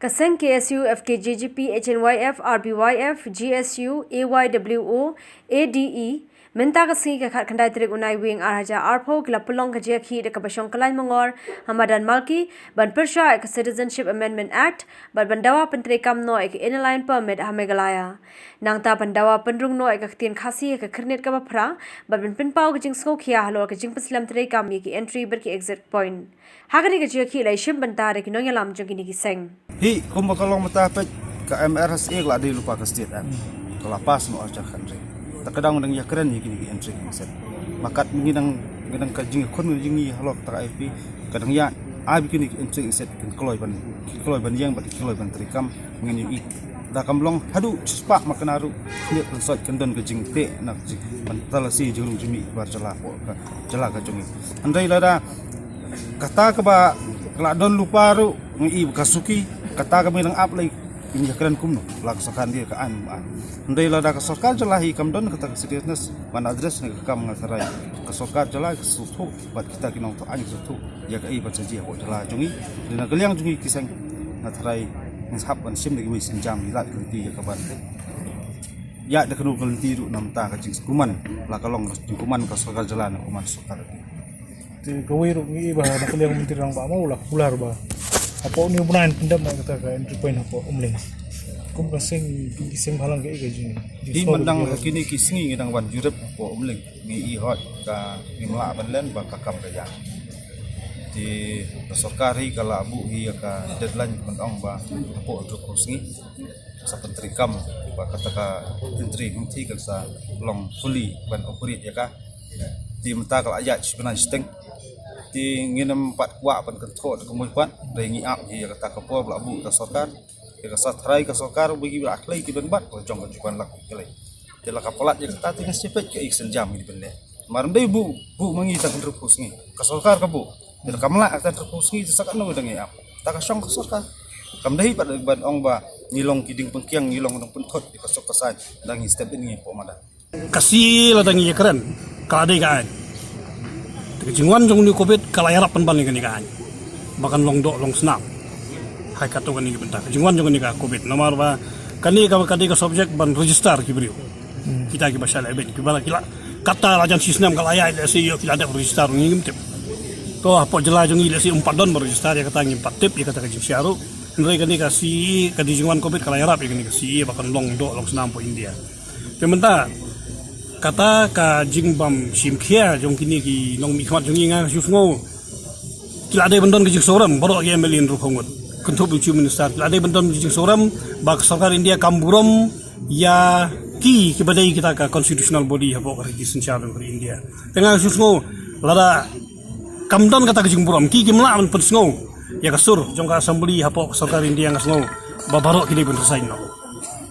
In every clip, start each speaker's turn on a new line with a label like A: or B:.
A: Kaseng KSU, FKJGP, HNYF, RBYF, GSU, AYWO, ADE, Minta kasi kakat kandai terik unai wing arhaja arpo kelapulong kajaki de kabashong kalai mongor Hamadan Malki ban persya ek Citizenship Amendment Act ban bandawa penteri kamno ek inline permit hamegalaya nangta bandawa pendrung no ek tien khasi ek kernit ka bapra ban pinpau kajing skokia halor kajing peslam teri kam ki entry ber ki exit point hagani kajaki lai shim bantare ki nonyalam jongini ki seng
B: hi kumakalong matapet ka MRS la di lupa ka state an kelapas no arca khandre takadang nang yakren gini entry set makat nginang kajing kon jingi halok ta IP kadang ya abi kini entry set kloy ban yang bat kloy ban trikam ngini i da kamlong hadu spa makanaru ni sot kendon kajing te nak ban talasi jurung jimi bar jala ka jungi andai lada kata ka ba kladon lupa ru ngi kasuki kata ka minang up like injakran kumno laksakan dia ke an ndai lada ka sokar jalahi kamdon kata seriousness man address ne kam ngasarai ka sokar jalahi sutu bat kita kinong to ani sutu ya ka ibat saji ko jala jungi dina geliang jungi kisang ngasarai ngshap ban sim de wi sinjam lat kunti ya ka ban ya de kanu kunti ru namta ka jing kuman la kalong kuman ka sokar jalan kuman sokar
C: ti gawiro ngi ba na kaliang menteri rang ba mau lah pular ba apa ni bunan pendam nak kata ka entry point apa umling kum kasing kising halang ke gajing
B: di mandang kini kisingi ngidang wan jurep po umling ngi i hot ka ngimla banlen ba ka kam kaya di sorkari kala abu hi ka deadline mandang ba po dro singi sa pentri kam ba kata ka entry ngi ka sa long fully ban operate ya ka di mata kala ayat sebenarnya steng di nginam pat kwa pan kontrol kemui pat dari ngiap hi kata kapo blabu ka sokar ka satrai ka sokar bagi aklai ki benbat ko jong jupan lak kelai tela kapolat ya kata tingas cepet ke iksen jam di bende maram dei bu mangi ta terpus ngi ka sokar ka bu tela kamla ta terpus ngi sakat no dengan ngiap ta ka song ka sokar kam dei pat ban ong ba ngilong kiding pengkiang ngilong nang pentot di ka sokar sai dangi step ini po mada
D: kasih la dangi keren ka dei kan Kejingwan jong ni COVID kalayarap pan balik ni kan, bahkan long senang, hai kata kan ni bentar. Kejingwan jong ni ka COVID, nomor ba kani ka subjek ban register kibriu. Kita ki basal eben, ki bala kila kata lajan sistem kalaya ile si yo kila ada register ngim tip. To apa jela jong ile si 4 don register ya kata ngim 4 tip ya kata kejing siaru. Ndai kani ka si kejingwan COVID kalayarap ya kani ka si bahkan long senang po India. Pemerintah kata ka jingbam simkhia jong kini ki nong mi khamat jongi nga jusngo kila de bendon ki soram boro ye melin ru khongot kuntup ucu minister kila de bendon ki soram bak sarkar India kamburam ya ki badai kita ka constitutional body habo ka ki senchar dari India tengah jusngo lada kamdon kata ki jingburam ki mla an pensngo ya kasur jong ka assembly habo sarkar India ngasngo babaro kini ben resign no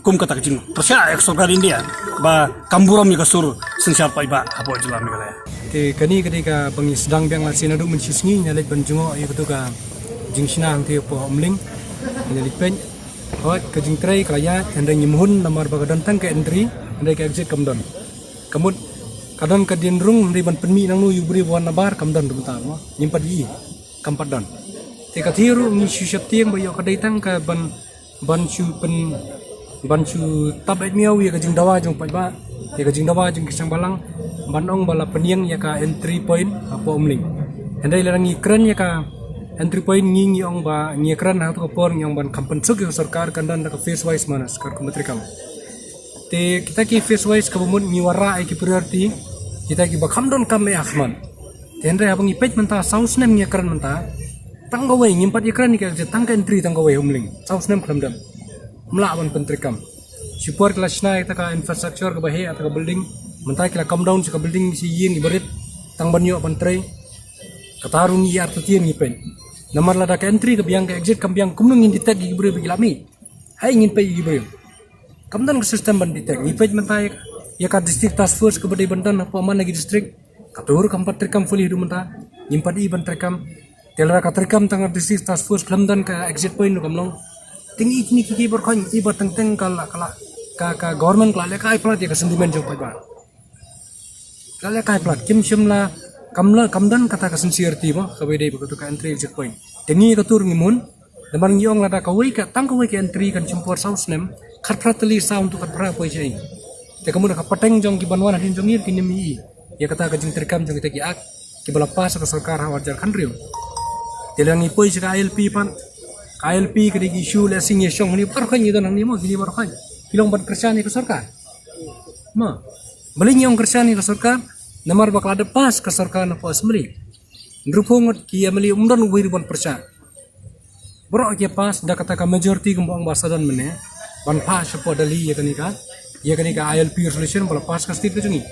D: kum kata kecing persya eksorkar India ba kamburam ni kasur sensyar pai ba apo jelam ni kala
C: te kani ketika bangi sedang biang la sinadu mencisngi nyalit banjungo ai betu ka jingsina ang te po umling nyalit pen hot ka jingtrai kalaya anda nyimhun nomor bagadan tang ke entry anda ke exit kamdon kamut kadon ka dinrung ndi ban penmi nang nu yubri wan nabar kamdon dumta mo nyimpat yi kampadon te ka thiru ni syusyap tiang bayo ka daitang ka ban chu pen ban chu tabet miau ya kajing dawa jong pai ba ya kajing dawa jong kisang balang banong bala peniang ya ka entry point apa umling andai langi kran ya ka entry point ngi ong ba ngi kran ha to por yang ban kampensuk ya sarkar kandan ka face wise manas kar kementeri kam te kita ki face wise ka bumun ngi wara ai ki priority kita ki bakam don kam me akhman tendre abang ipet menta saus nem ngi kran menta tanggawe ngimpat ya kran ni ka tangka entry tanggawe umling saus nem klamdam melawan pentrikam support kelas naik taka infrastruktur ke bahaya atau ke building mentai kila come down ke building si yin ibarit tang banyo pantrai katarung yi artutien ngipen nomor lada ke entry ke biang ke exit kam biang kumnung ngin detect gi bure bigilami hai ngin pe gi bure kam dan ke sistem ban detect ngipet mentai ya ka district task force ke badai bandan apa mana lagi district katur kam patrikam fully hidu menta nyimpat i ban trikam telara ka trikam tang district task force kelam dan ke exit point kam long tinggi kini kiki berkoin ibat tentang kala government kala kai plat ya sentimen jong pai ba kala kai plat kim shimla kamdan kata ka sincerity mo kabede begitu ka entry exit point tengi ka tur ngimun Naman yung lada kawai ka tang kawai ka entry kan chumpur sound nem khat pratali sound tu khat pra poi chai. Te kamu nak pateng jong ki banwan hin jong ir kini mi. Ya kata ka jing terkam jong kita ki ak ki bala pas ka sarkar ha warjar kan riu. Telang ni poi ka ILP pan ILP ke di issue le sing yeshong ni par khan yidan ni mo gini par khan. Kilong ban kerja ni ka sarkar. Ma Maling yang kerja ni ka sarkar namar bakal ada pas ka sarkar na pas meli. Nrupungot ki ameli umdan uwi ban persa. Bro kia pas dah kata ka majority kembang bahasa dan mana ban pas sepo dali ya kanika ILP resolution bala pas ka state jungi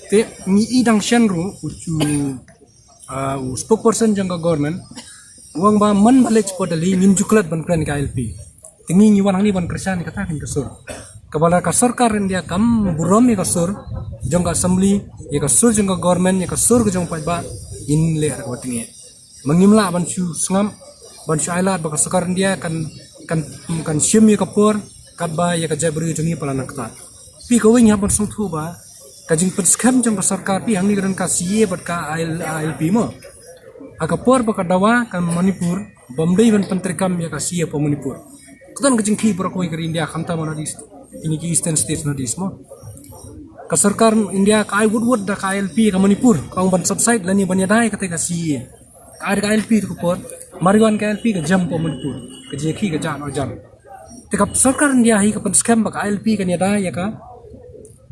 C: te ni idang shenru ucu spokesperson jangka government uang ba man balik sepo dali nim juklat ban kran ka ILP tingi ni wan ni ban kerja ni kata kan kasur kabala ka sarkar India kam burom ni kasur jangka assembly ya kasur jangka government ya kasur ke jang ba in le ar tingi mangimla ban chu sngam ban syailat baka sekarang dia kan shim ya kapur kadba ya kajabri jungi palana kata pi ko wing ban sungthu ba kajing penskam jang sarkar pi hangni kan ka CA bat ka ILP mo akapur baka dawa kan Manipur Bombay ban pentrikam ya ka CA pa Manipur kutan kajing ki bro ko India khanta mana dis ini ki eastern states na dis mo ka sarkar India ka wood da ka ILP ka Manipur ka ban subside lani ban yadai kata ka CA ka ILP tu ko Mariwan KLP ke jam Manipur ke jeki ke jan or jam. Tekap sarkar India hi ke scam bak ILP ke niada ya ka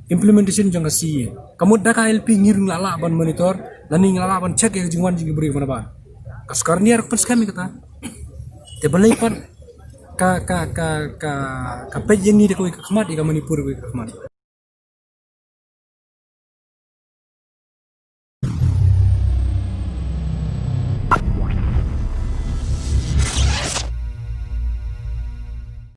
C: implementation jang si. Kamud da ILP ngir lala ban monitor dan ngala ban check ya jingwan jingi beri mana ba. Ka sekarang dia rak scam kata. Te balai pan ka page yang ni de ko ke khmat ka Manipur ko ke khmat.